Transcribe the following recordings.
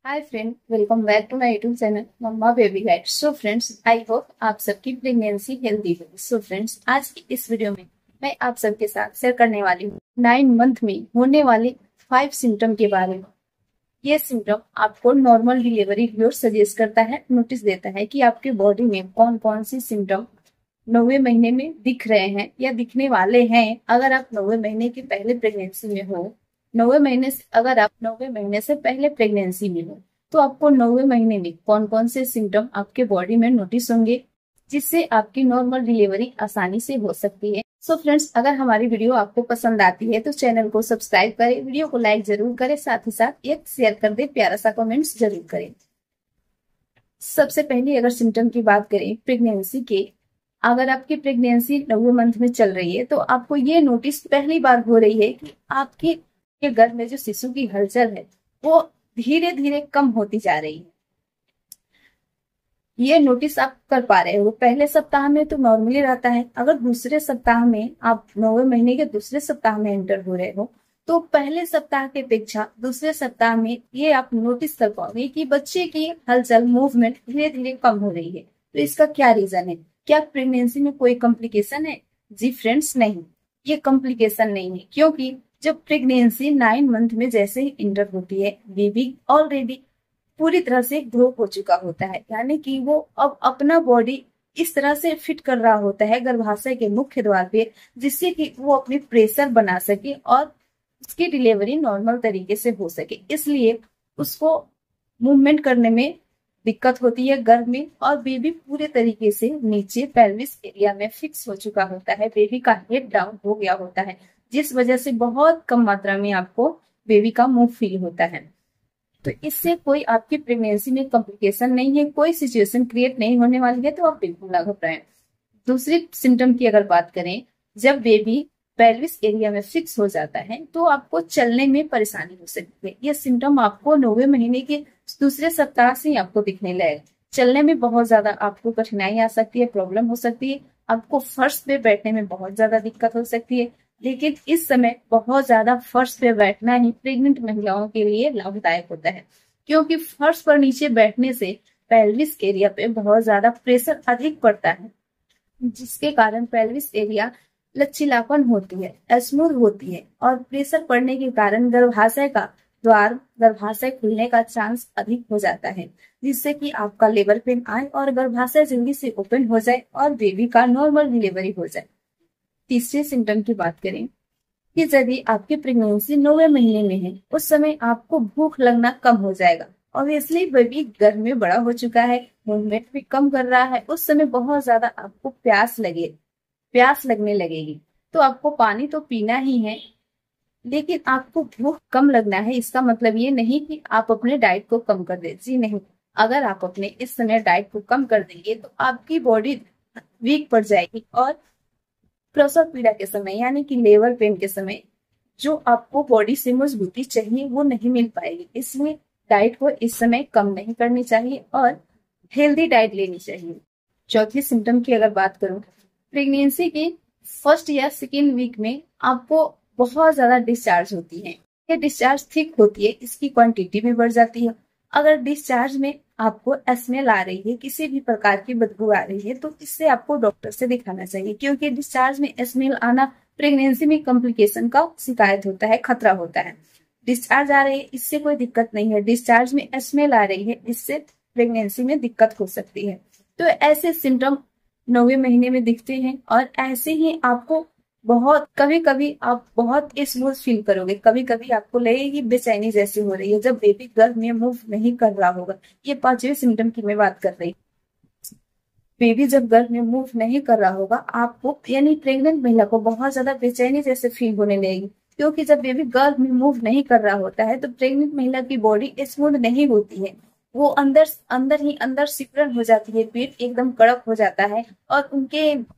Hi friend, welcome back to my YouTube channel mamma baby guide. So friends, I hope आप सबकी pregnancy healthy होगी। So friends, आज की इस video में मैं आप सबके साथ शेयर करने वाली हूँ 9 मंथ में होने वाले 5 सिम्टम के बारे में। ये सिम्टम आपको नॉर्मल डिलीवरी की ओर सजेस्ट करता है, नोटिस देता है कि आपके बॉडी में कौन कौन सी सिम्टम 9वें महीने में दिख रहे हैं या दिखने वाले हैं। अगर आप 9वें महीने के पहले प्रेगनेंसी में हो, 9वें महीने से अगर आप 9वें महीने से पहले प्रेगनेंसी में हो, तो आपको 9वें महीने में कौन कौन से सिम्टम आपके बॉडी में नोटिस होंगे, जिससे आपकी नॉर्मल डिलीवरी आसानी से हो सकती है। सो फ्रेंड्स, अगर हमारी वीडियो आपको पसंद आती है तो चैनल को सब्सक्राइब करें, वीडियो को लाइक जरूर करें, साथ ही साथ एक शेयर कर दे, प्यारा सा कमेंट्स जरूर करें। सबसे पहले अगर सिम्टम की बात करें प्रेगनेंसी के, अगर आपकी प्रेगनेंसी 9वें मंथ में चल रही है तो आपको ये नोटिस पहली बार हो रही है कि आपके के गर्भ में जो शिशु की हलचल है वो धीरे धीरे कम होती जा रही है। ये नोटिस आप कर पा रहे हो। पहले सप्ताह में तो नॉर्मली रहता है, अगर दूसरे सप्ताह में आप 9वें महीने के दूसरे सप्ताह में एंटर हो रहे हो तो पहले सप्ताह की अपेक्षा दूसरे सप्ताह में ये आप नोटिस कर पाओगे कि बच्चे की हलचल मूवमेंट धीरे धीरे कम हो रही है। तो इसका क्या रीजन है? क्या प्रेगनेंसी में कोई कॉम्प्लिकेशन है? जी फ्रेंड्स, नहीं, ये कॉम्प्लिकेशन नहीं है, क्योंकि जब प्रेगनेंसी 9 मंथ में जैसे ही इंटर होती है, बेबी ऑलरेडी पूरी तरह से ग्रो हो चुका होता है, यानी कि वो अब अपना बॉडी इस तरह से फिट कर रहा होता है गर्भाशय के मुख्य द्वार पे, जिससे कि वो अपनी प्रेशर बना सके और उसकी डिलीवरी नॉर्मल तरीके से हो सके। इसलिए उसको मूवमेंट करने में दिक्कत होती है गर्भ में, और बेबी पूरे तरीके से नीचे पेल्विस एरिया में फिक्स हो चुका होता है, बेबी का हेड डाउन हो गया होता है, जिस वजह से बहुत कम मात्रा में आपको बेबी का मुंह फील होता है। तो इससे कोई आपकी प्रेगनेंसी में कॉम्प्लिकेशन नहीं है, कोई सिचुएशन क्रिएट नहीं होने वाली है, तो आप बिल्कुल ना घबराएं। दूसरी सिम्टम की अगर बात करें, जब बेबी पेल्विस एरिया में फिक्स हो जाता है तो आपको चलने में परेशानी हो सकती है। यह सिम्टम आपको 9वें महीने के दूसरे सप्ताह से ही आपको दिखने लगेगा। चलने में बहुत ज्यादा आपको कठिनाई आ सकती है, प्रॉब्लम हो सकती है, आपको फर्श पे बैठने में बहुत ज्यादा दिक्कत हो सकती है। लेकिन इस समय बहुत ज्यादा फर्श पे बैठना ही प्रेग्नेंट महिलाओं के लिए लाभदायक होता है, क्योंकि फर्श पर नीचे बैठने से पेल्विस एरिया पे बहुत ज्यादा प्रेशर अधिक पड़ता है, जिसके कारण पेल्विस एरिया लचीलापन होती है, स्मूथ होती है, और प्रेशर पड़ने के कारण गर्भाशय खुलने का चांस अधिक हो जाता है, जिससे कि आपका लेबर पेन आए और गर्भाशय जल्दी से ओपन हो जाए और बेबी का नॉर्मल डिलीवरी हो जाए। तीसरे सिम्टम की बात करें कि यदि आपकी प्रेगनेंसी 9वें महीने में है, उस समय आपको भूख लगना कम हो जाएगा। ऑब्वियसली बेबी गर्भ में बड़ा हो चुका है, मूवमेंट भी कम कर रहा है, उस समय बहुत ज्यादा आपको प्यास लगने लगेगी। तो आपको पानी तो पीना ही है, लेकिन आपको भूख कम लगना है। इसका मतलब ये नहीं कि आप अपने डाइट को कम कर दें, जी नहीं। अगर आप अपने इस समय डाइट को कम कर देंगे तो आपकी बॉडी वीक पड़ जाएगी, और प्रसव पीड़ा के समय यानी कि लेबर पेन के समय जो आपको बॉडी से मजबूती चाहिए वो नहीं मिल पाएगी। इसलिए डाइट को इस समय कम नहीं करनी चाहिए और हेल्दी डाइट लेनी चाहिए। चौथी सिम्टम की अगर बात करूं, प्रेगनेंसी के फर्स्ट या सेकेंड वीक में आपको बहुत ज्यादा डिस्चार्ज होती है। ये डिस्चार्ज थिक होती है, इसकी क्वांटिटी भी बढ़ जाती है। अगर डिस्चार्ज में आपको स्मेल आ रही है, किसी भी प्रकार की बदबू आ रही है, तो इससे आपको डॉक्टर से दिखाना चाहिए, क्योंकि डिस्चार्ज में स्मेल आना प्रेगनेंसी में कॉम्प्लिकेशन का शिकायत होता है, खतरा होता है। डिस्चार्ज आ रही है, इससे कोई दिक्कत नहीं है, डिस्चार्ज में स्मेल आ रही है, इससे प्रेगनेंसी में दिक्कत हो सकती है। तो ऐसे सिम्टम 9वें महीने में दिखते हैं, और ऐसे ही आपको कभी कभी आप बहुत स्मूथ फील करोगे, कभी कभी आपको लगेगी बेचैनी जैसी हो रही है जब बेबी गर्भ में मूव नहीं कर रहा होगा। ये 5वें सिम्टम की मैं बात कर रही हूँ। बेबी जब गर्भ में मूव नहीं कर रहा होगा, आपको यानी प्रेग्नेंट महिला को बहुत ज्यादा बेचैनी जैसे फील होने लगेगी, क्योंकि जब बेबी गर्भ में मूव नहीं कर रहा होता है तो प्रेग्नेंट महिला की बॉडी स्मूथ नहीं होती है, वो अंदर अंदर ही अंदर सिकुड़न हो जाती है, पेट एकदम कड़क हो जाता है, और उनके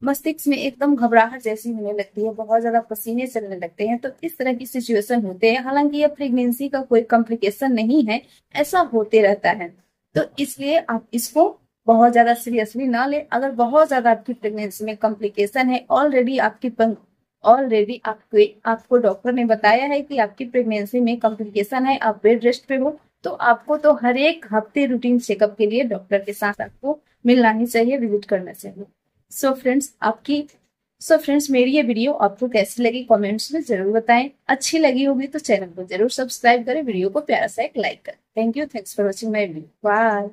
मस्तिष्क में एकदम घबराहट जैसी होने लगती है, बहुत ज्यादा पसीने चलने लगते हैं। तो इस तरह की सिचुएशन होते हैं। हालांकि यह प्रेगनेंसी का कोई कॉम्प्लिकेशन नहीं है, ऐसा होते रहता है, तो इसलिए आप इसको बहुत ज्यादा सीरियसली ना ले। अगर बहुत ज्यादा आपकी प्रेगनेंसी में कॉम्प्लिकेशन है, ऑलरेडी आपको डॉक्टर ने बताया है कि आपकी प्रेगनेंसी में कॉम्प्लिकेशन है, आप बेड रेस्ट पे हो, तो आपको तो हर एक हफ्ते रूटीन चेकअप के लिए डॉक्टर के साथ आपको मिलना ही चाहिए, विजिट करना चाहिए। सो फ्रेंड्स मेरी ये वीडियो आपको कैसी लगी कमेंट्स में जरूर बताएं। अच्छी लगी होगी तो चैनल को जरूर सब्सक्राइब करें, वीडियो को प्यारा सा एक लाइक करें। Thank you, thanks for watching my video, bye.